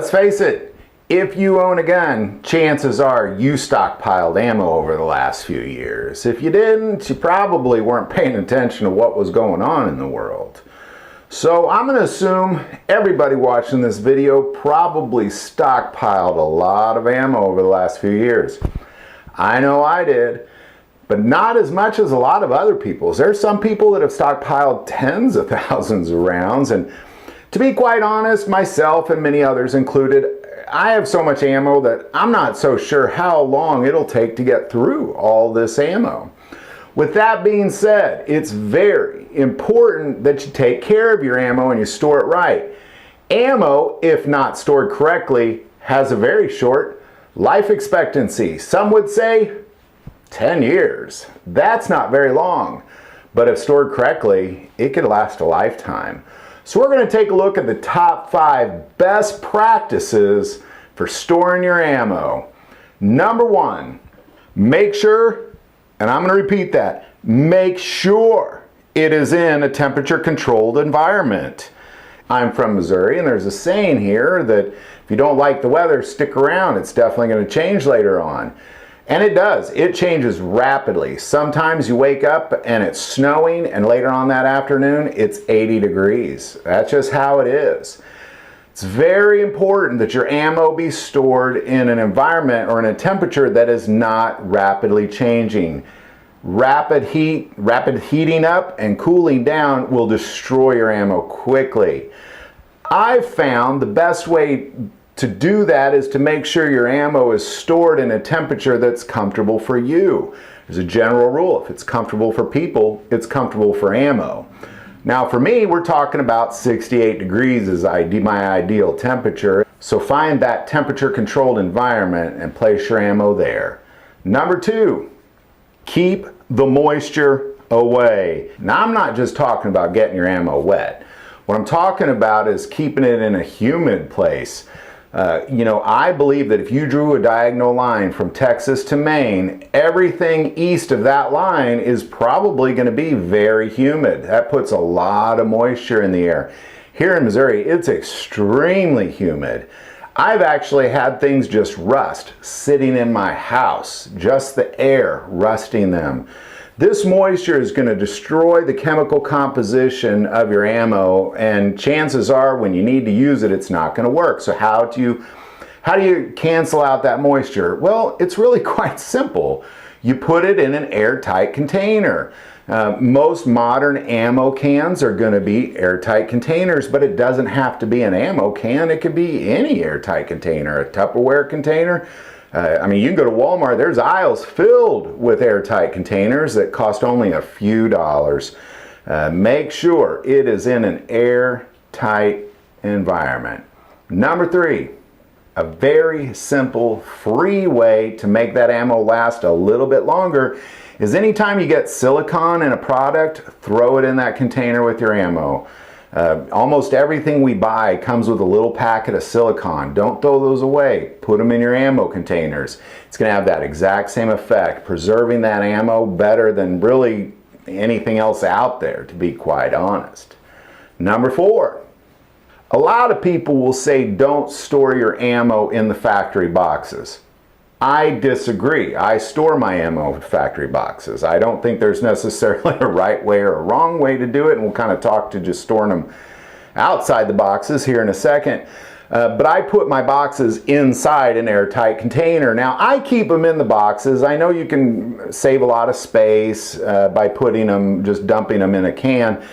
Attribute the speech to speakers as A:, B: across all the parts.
A: Let's face it, if you own a gun, chances are you stockpiled ammo over the last few years. If you didn't, you probably weren't paying attention to what was going on in the world. So I'm going to assume everybody watching this video probably stockpiled a lot of ammo over the last few years. I know I did, but not as much as a lot of other people. There's some people that have stockpiled tens of thousands of rounds, and to be quite honest, myself and many others included, I have so much ammo that I'm not so sure how long it'll take to get through all this ammo. With that being said, it's very important that you take care of your ammo and you store it right. Ammo, if not stored correctly, has a very short life expectancy. Some would say 10 years. That's not very long, but if stored correctly, it could last a lifetime. So we're going to take a look at the top 5 best practices for storing your ammo. Number 1, make sure, and I'm going to repeat that, make sure it is in a temperature controlled environment. I'm from Missouri, and there's a saying here that if you don't like the weather, stick around. It's definitely going to change later on. And it does. It changes rapidly. Sometimes you wake up and it's snowing, and later on that afternoon it's 80 degrees. That's just how it is. It's very important that your ammo be stored in an environment or in a temperature that is not rapidly changing. Rapid heating up and cooling down will destroy your ammo quickly. I've found the best way to do that is to make sure your ammo is stored in a temperature that's comfortable for you. There's a general rule. If it's comfortable for people, it's comfortable for ammo. Now for me, we're talking about 68 degrees is my ideal temperature. So find that temperature controlled environment and place your ammo there. Number 2, keep the moisture away. Now I'm not just talking about getting your ammo wet. What I'm talking about is keeping it in a humid place. I believe that if you drew a diagonal line from Texas to Maine, everything east of that line is probably going to be very humid. That puts a lot of moisture in the air. Here in Missouri, it's extremely humid. I've actually had things just rust sitting in my house, just the air rusting them. This moisture is going to destroy the chemical composition of your ammo, and chances are when you need to use it, it's not going to work. So how do you cancel out that moisture? Well, it's really quite simple. You put it in an airtight container. Most modern ammo cans are going to be airtight containers, but it doesn't have to be an ammo can. It could be any airtight container, a Tupperware container. You can go to Walmart, there's aisles filled with airtight containers that cost only a few dollars. Make sure it is in an airtight environment. Number 3, a very simple, free way to make that ammo last a little bit longer is anytime you get silicone in a product, throw it in that container with your ammo. Almost everything we buy comes with a little packet of silicone. Don't throw those away. Put them in your ammo containers. It's going to have that exact same effect, preserving that ammo better than really anything else out there, to be quite honest. Number 4, a lot of people will say don't store your ammo in the factory boxes. I disagree. I store my ammo in factory boxes. I don't think there's necessarily a right way or a wrong way to do it, and we'll kind of talk to just storing them outside the boxes here in a second. But I put my boxes inside an airtight container. Now I keep them in the boxes. I know you can save a lot of space by putting them, just dumping them in a can.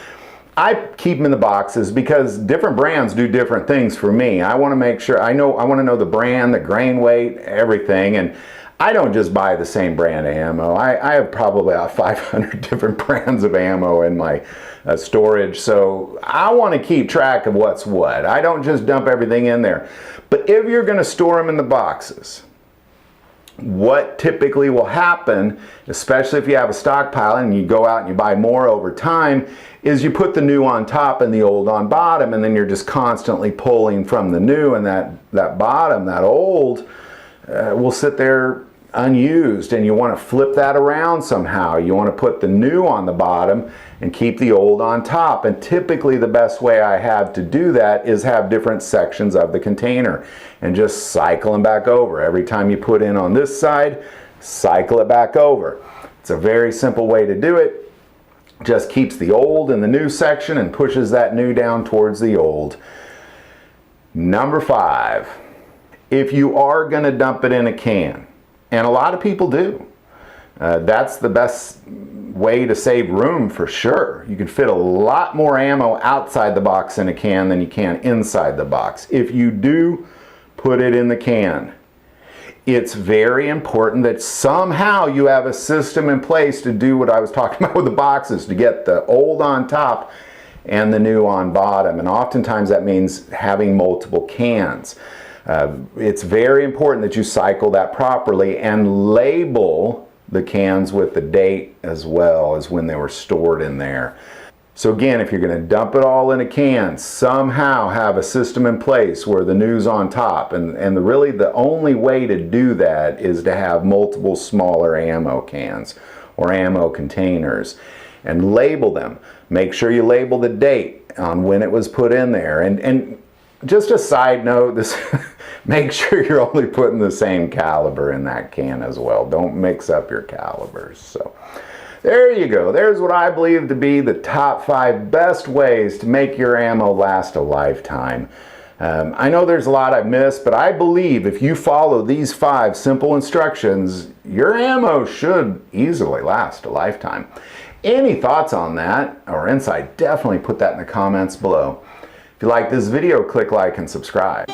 A: I keep them in the boxes because different brands do different things for me. I want to make sure, I want to know the brand, the grain weight, everything. And I don't just buy the same brand of ammo. I have probably about 500 different brands of ammo in my storage. So I want to keep track of what's what. I don't just dump everything in there. But if you're going to store them in the boxes, what typically will happen, especially if you have a stockpile and you go out and you buy more over time, is you put the new on top and the old on bottom, and then you're just constantly pulling from the new, and that bottom, that old, will sit there unused and you want to flip that around somehow. You want to put the new on the bottom and keep the old on top. And typically the best way I have to do that is have different sections of the container and just cycle them back over. Every time you put in on this side, cycle it back over. It's a very simple way to do it. Just keeps the old in the new section and pushes that new down towards the old. Number 5, if you are going to dump it in a can, and a lot of people do, that's the best way to save room for sure. You can fit a lot more ammo outside the box in a can than you can inside the box. If you do put it in the can, it's very important that somehow you have a system in place to do what I was talking about with the boxes, to get the old on top and the new on bottom. And oftentimes that means having multiple cans. It's very important that you cycle that properly and label the cans with the date as well as when they were stored in there. So again, if you're going to dump it all in a can, somehow have a system in place where the new's on top. And really the only way to do that is to have multiple smaller ammo cans or ammo containers and label them. Make sure you label the date on when it was put in there. And just a side note, this make sure you're only putting the same caliber in that can as well. Don't mix up your calibers. So there you go. There's what I believe to be the top 5 best ways to make your ammo last a lifetime. I know there's a lot I've missed, but I believe if you follow these 5 simple instructions, your ammo should easily last a lifetime. Any thoughts on that or insight, definitely put that in the comments below. If you like this video, click like and subscribe.